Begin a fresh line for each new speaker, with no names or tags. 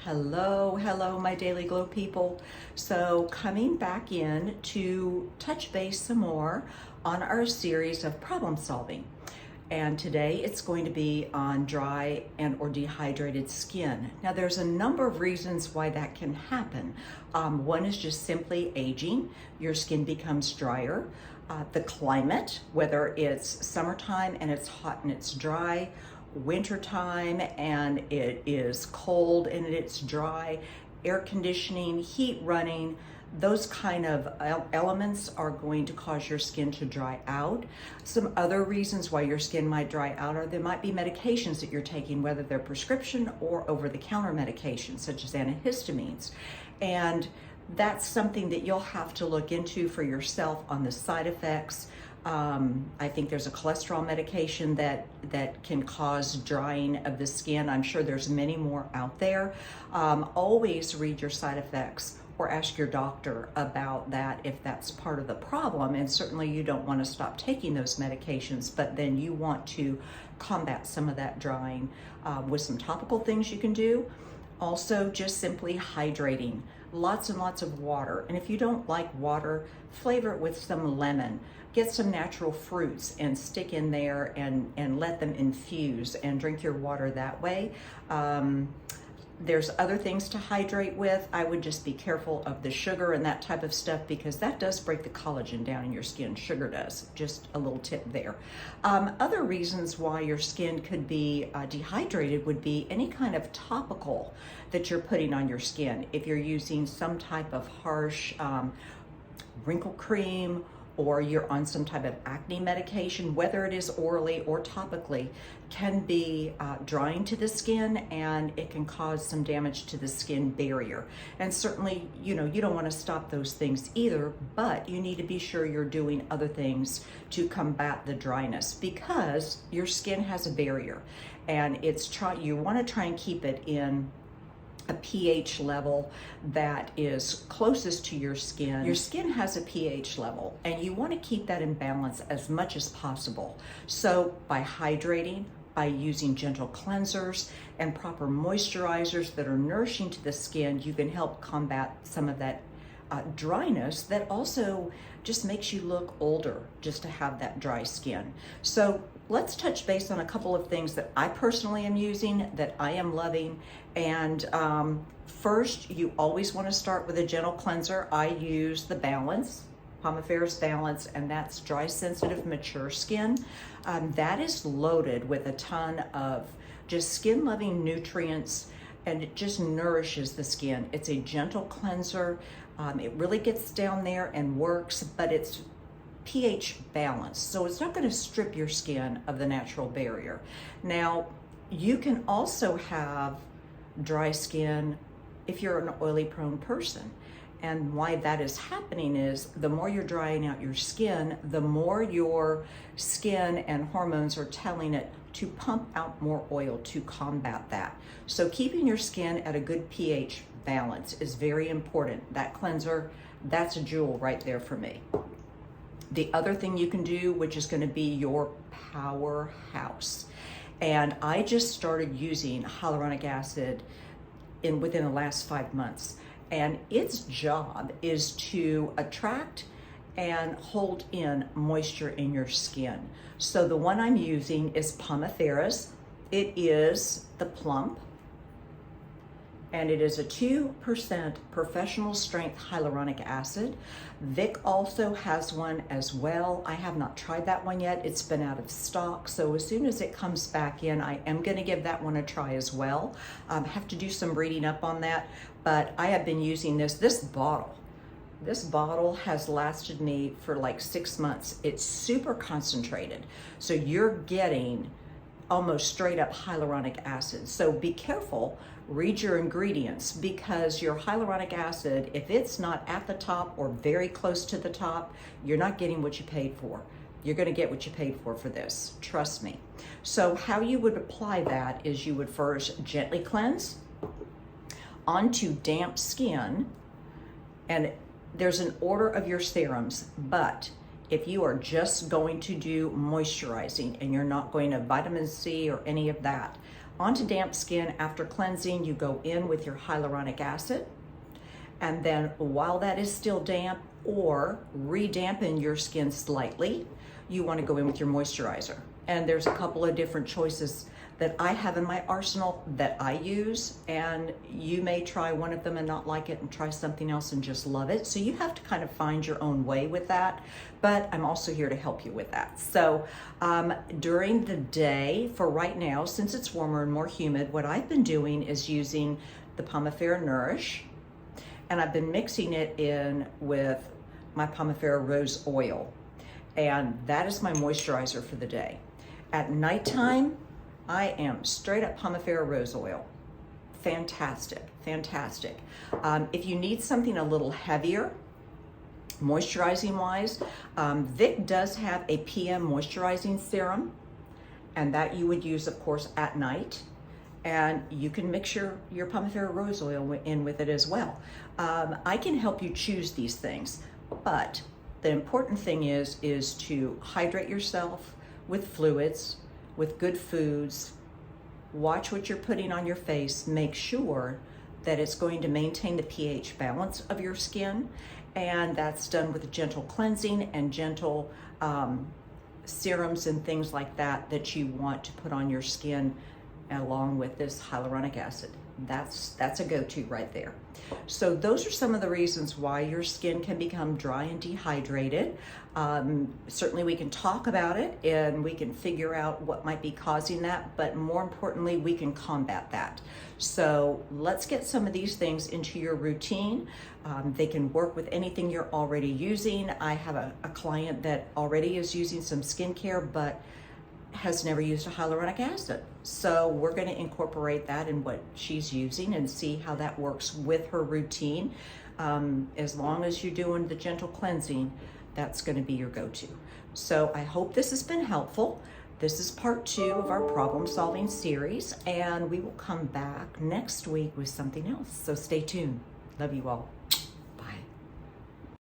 Hello, my Daily Glow people. So coming back in to touch base some more on our series of problem solving. And today it's going to be on dry and or dehydrated skin. Now there's a number of reasons why that can happen. One is just simply aging. Your skin becomes drier. The climate, whether it's summertime and it's hot and it's dry, wintertime and it is cold and it's dry, air conditioning, heat running, those kind of elements are going to cause your skin to dry out. Some other reasons why your skin might dry out are there might be medications that you're taking, whether they're prescription or over-the-counter medications, such as antihistamines. And that's something that you'll have to look into for yourself on the side effects. I think there's a cholesterol medication that can cause drying of the skin. I'm sure there's many more out there. Always read your side effects or ask your doctor about that if that's part of the problem. And certainly you don't want to stop taking those medications, but then you want to combat some of that drying with some topical things you can do. Also, just simply hydrating, lots and lots of water. And if you don't like water, flavor it with some lemon. Get some natural fruits and stick in there and let them infuse and drink your water that way. There's other things to hydrate with. I would just be careful of the sugar and that type of stuff because that does break the collagen down in your skin. Sugar does. Just a little tip there. Other reasons why your skin could be dehydrated would be any kind of topical that you're putting on your skin. If you're using some type of harsh wrinkle cream, or you're on some type of acne medication, whether it is orally or topically, can be drying to the skin, and it can cause some damage to the skin barrier. And certainly, you don't want to stop those things either, but you need to be sure you're doing other things to combat the dryness because your skin has a barrier, and you want to try and keep it in a pH level that is closest to your skin. Your skin has a pH level and you want to keep that in balance as much as possible. So by hydrating, by using gentle cleansers and proper moisturizers that are nourishing to the skin, you can help combat some of that dryness that also just makes you look older just to have that dry skin. So let's touch base on a couple of things that I personally am using, that I am loving. And first, you always want to start with a gentle cleanser. I use the Balance, Pomifera's Balance, and that's dry, sensitive, mature skin. That is loaded with a ton of just skin-loving nutrients, and it just nourishes the skin. It's a gentle cleanser. It really gets down there and works, but it's pH balanced, so it's not going to strip your skin of the natural barrier. Now, you can also have dry skin if you're an oily prone person. And why that is happening is the more you're drying out your skin, the more your skin and hormones are telling it to pump out more oil to combat that. So keeping your skin at a good pH balance is very important. That cleanser, that's a jewel right there for me. The other thing you can do, which is going to be your powerhouse, and I just started using hyaluronic acid within the last 5 months, and its job is to attract and hold in moisture in your skin. So the one I'm using is Pomifera's. It is the Plump, and it is a 2% professional strength hyaluronic acid. Vic also has one as well. I have not tried that one yet. It's been out of stock. So as soon as it comes back in, I am gonna give that one a try as well. Have to do some reading up on that, but I have been using this bottle. This bottle has lasted me for like 6 months. It's super concentrated. So you're getting almost straight up hyaluronic acid. So be careful, read your ingredients, because your hyaluronic acid, if it's not at the top or very close to the top, you're not getting what you paid for. You're gonna get what you paid for this, trust me. So how you would apply that is you would first gently cleanse onto damp skin, and there's an order of your serums, but if you are just going to do moisturizing and you're not going to vitamin C or any of that, onto damp skin after cleansing, you go in with your hyaluronic acid. And then while that is still damp or re-dampen your skin slightly, you want to go in with your moisturizer. And there's a couple of different choices that I have in my arsenal that I use, and you may try one of them and not like it and try something else and just love it. So you have to kind of find your own way with that, but I'm also here to help you with that. So during the day, for right now, since it's warmer and more humid, what I've been doing is using the Pomifera Nourish, and I've been mixing it in with my Pomifera Rose Oil, and that is my moisturizer for the day. At nighttime, I am straight up Pomifera Rose Oil. Fantastic, fantastic. If you need something a little heavier, moisturizing wise, Vic does have a PM moisturizing serum, and that you would use, of course, at night. And you can mix your Pomifera Rose Oil in with it as well. I can help you choose these things, but the important thing is to hydrate yourself with fluids, with good foods. Watch what you're putting on your face. Make sure that it's going to maintain the pH balance of your skin, and that's done with gentle cleansing and gentle serums and things like that that you want to put on your skin along with this hyaluronic acid. That's a go-to right there. So those are some of the reasons why your skin can become dry and dehydrated. Certainly we can talk about it and we can figure out what might be causing that, but more importantly, we can combat that. So let's get some of these things into your routine. They can work with anything you're already using. I have a client that already is using some skincare, but has never used a hyaluronic acid. So we're going to incorporate that in what she's using and see how that works with her routine. As long as you're doing the gentle cleansing, that's going to be your go-to. So I hope this has been helpful. This is part 2 of our problem solving series, and we will come back next week with something else. So stay tuned. Love you all.